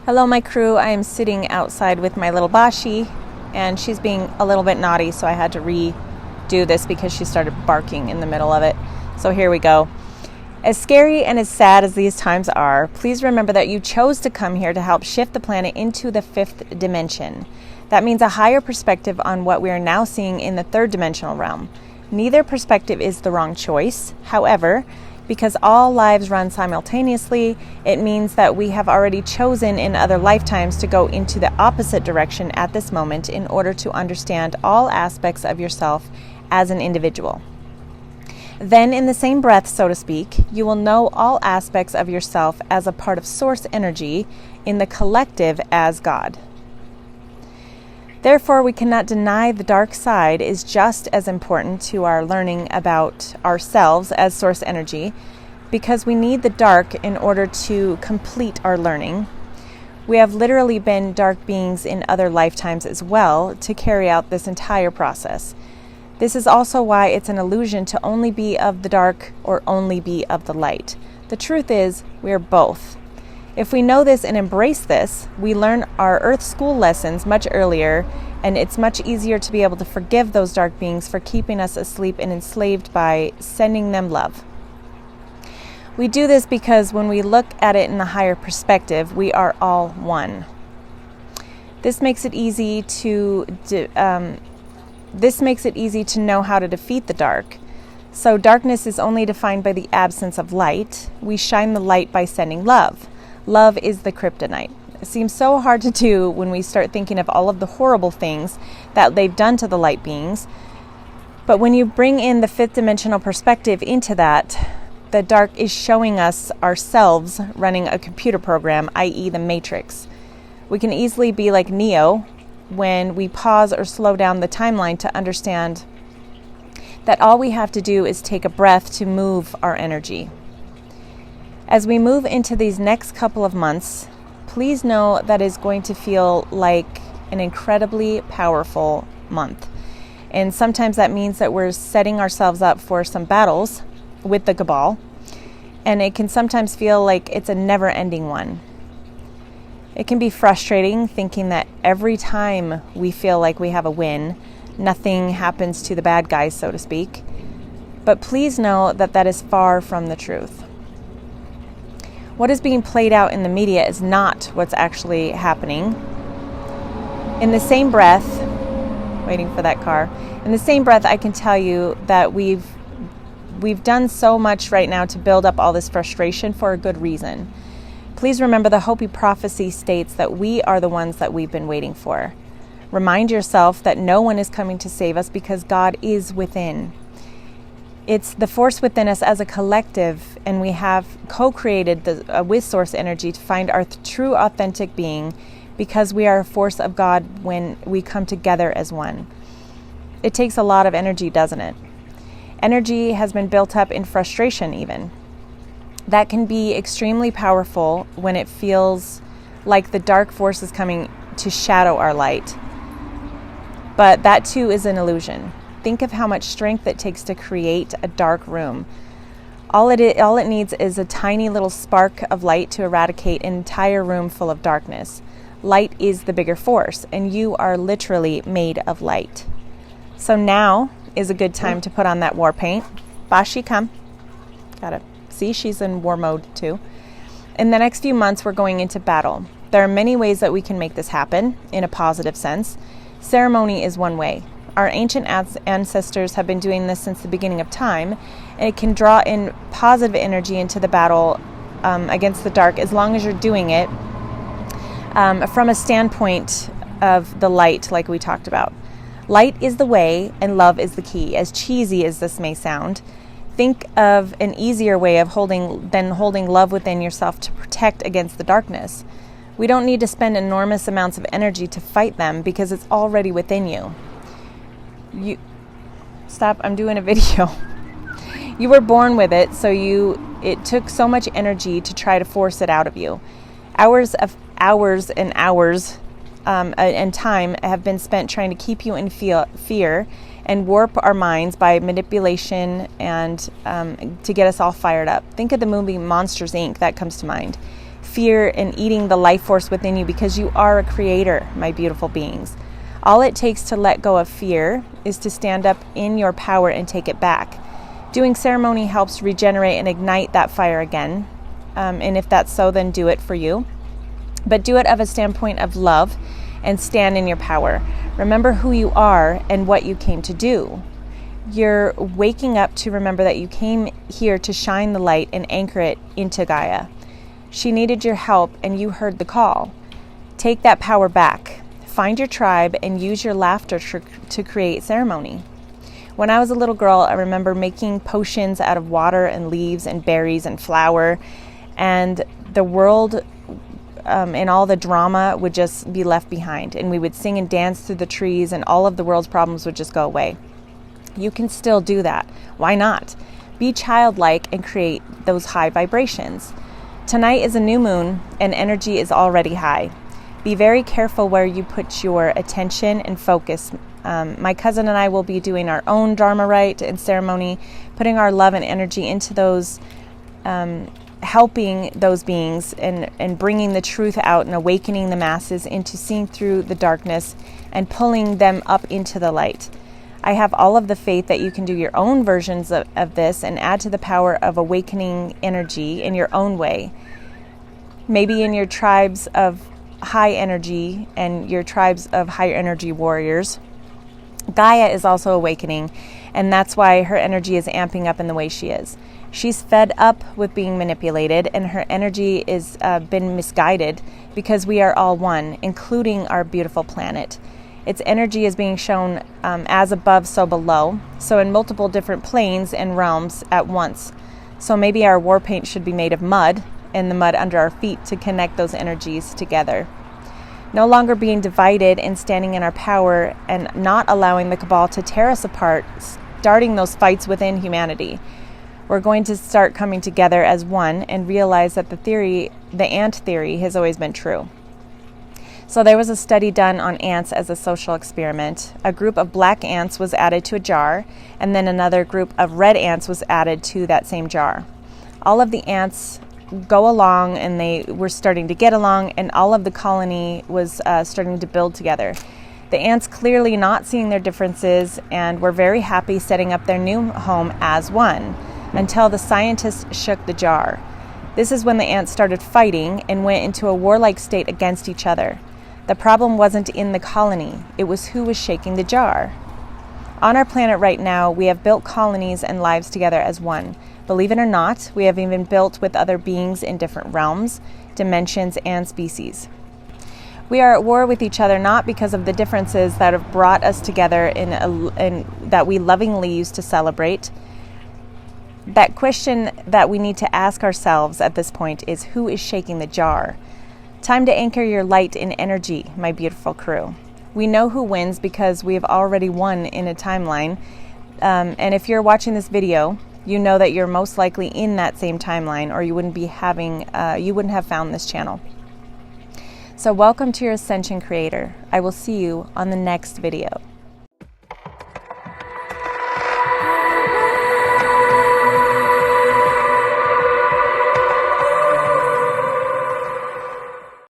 Hello, my crew. I am sitting outside with my little Bashi, and she's being a little bit naughty, so I had to redo this because she started barking in the middle of it. So here we go. As scary and as sad as these times are, please remember that you chose to come here to help shift the planet into the fifth dimension. That means a higher perspective on what we are now seeing in the third dimensional realm. Neither perspective is the wrong choice. However, because all lives run simultaneously, it means that we have already chosen in other lifetimes to go into the opposite direction at this moment in order to understand all aspects of yourself as an individual. Then, in the same breath, so to speak, you will know all aspects of yourself as a part of source energy in the collective as God. Therefore, we cannot deny the dark side is just as important to our learning about ourselves as source energy, because we need the dark in order to complete our learning. We have literally been dark beings in other lifetimes as well to carry out this entire process. This is also why it's an illusion to only be of the dark or only be of the light. The truth is, we are both. If we know this and embrace this, we learn our Earth school lessons much earlier, and it's much easier to be able to forgive those dark beings for keeping us asleep and enslaved by sending them love. We do this because when we look at it in a higher perspective, we are all one. This makes it easy to know how to defeat the dark. So darkness is only defined by the absence of light. We shine the light by sending love. Love is the kryptonite. It seems so hard to do when we start thinking of all of the horrible things that they've done to the light beings. But when you bring in the fifth dimensional perspective into that, the dark is showing us ourselves running a computer program, i.e. the Matrix. We can easily be like Neo when we pause or slow down the timeline to understand that all we have to do is take a breath to move our energy. As we move into these next couple of months, please know that is going to feel like an incredibly powerful month. And sometimes that means that we're setting ourselves up for some battles with the cabal. And it can sometimes feel like it's a never-ending one. It can be frustrating thinking that every time we feel like we have a win, nothing happens to the bad guys, so to speak. But please know that that is far from the truth. What is being played out in the media is not what's actually happening. In the same breath, waiting for that car, in the same breath, I can tell you that we've done so much right now to build up all this frustration for a good reason. Please remember the Hopi prophecy states that we are the ones that we've been waiting for. Remind yourself that no one is coming to save us because God is within. It's the force within us as a collective, and we have co-created with source energy to find our true authentic being because we are a force of God when we come together as one. It takes a lot of energy, doesn't it? Energy has been built up in frustration even. That can be extremely powerful when it feels like the dark force is coming to shadow our light. But that too is an illusion. Think of how much strength it takes to create a dark room. All it needs is a tiny little spark of light to eradicate an entire room full of darkness. Light is the bigger force, and you are literally made of light. So now is a good time to put on that war paint. Bashi, come. Got it. See, she's in war mode too. In the next few months, we're going into battle. There are many ways that we can make this happen in a positive sense. Ceremony is one way. Our ancient ancestors have been doing this since the beginning of time, and it can draw in positive energy into the battle against the dark as long as you're doing it from a standpoint of the light, like we talked about. Light is the way, and love is the key. As cheesy as this may sound, think of an easier way of holding love within yourself to protect against the darkness. We don't need to spend enormous amounts of energy to fight them because it's already within you. Stop, I'm doing a video. You were born with it, so it took so much energy to try to force it out of you. Hours and time have been spent trying to keep you in fear and warp our minds by manipulation and to get us all fired up. Think of the movie Monsters, Inc. That comes to mind. fear and eating the life force within you, because you are a creator, my beautiful beings. All it takes to let go of fear is to stand up in your power and take it back. Doing ceremony helps regenerate and ignite that fire again. And if that's so, then do it for you. But do it of a standpoint of love and stand in your power. Remember who you are and what you came to do. You're waking up to remember that you came here to shine the light and anchor it into Gaia. She needed your help and you heard the call. Take that power back. Find your tribe and use your laughter to create ceremony. When I was a little girl, I remember making potions out of water and leaves and berries and flour, and the world and all the drama would just be left behind, and we would sing and dance through the trees, and all of the world's problems would just go away. You can still do that. Why not? Be childlike and create those high vibrations. Tonight is a new moon and energy is already high. Be very careful where you put your attention and focus. My cousin and I will be doing our own Dharma rite and ceremony, putting our love and energy into those, helping those beings and bringing the truth out and awakening the masses into seeing through the darkness and pulling them up into the light. I have all of the faith that you can do your own versions of this and add to the power of awakening energy in your own way. Maybe in your tribes of high energy and your tribes of higher energy warriors. Gaia is also awakening, and that's why her energy is amping up in the way she is. She's fed up with being manipulated, and her energy is been misguided because we are all one, including our beautiful planet. Its energy is being shown as above, so below, so in multiple different planes and realms at once. So maybe our war paint should be made of mud, and the mud under our feet to connect those energies together. No longer being divided and standing in our power and not allowing the cabal to tear us apart, starting those fights within humanity. We're going to start coming together as one and realize that the ant theory has always been true. So there was a study done on ants as a social experiment. A group of black ants was added to a jar, and then another group of red ants was added to that same jar. All of the ants go along, and they were starting to get along, and all of the colony was starting to build together. The ants clearly not seeing their differences and were very happy setting up their new home as one, until the scientists shook the jar. This is when the ants started fighting and went into a warlike state against each other. The problem wasn't in the colony, it was who was shaking the jar. On our planet right now, we have built colonies and lives together as one. Believe it or not, we have even built with other beings in different realms, dimensions, and species. We are at war with each other not because of the differences that have brought us together and that we lovingly used to celebrate. That question that we need to ask ourselves at this point is, who is shaking the jar? Time to anchor your light in energy, my beautiful crew. We know who wins because we have already won in a timeline. And if you're watching this video, you know that you're most likely in that same timeline, or you wouldn't have found this channel. So welcome to your Ascension Creator. I will see you on the next video.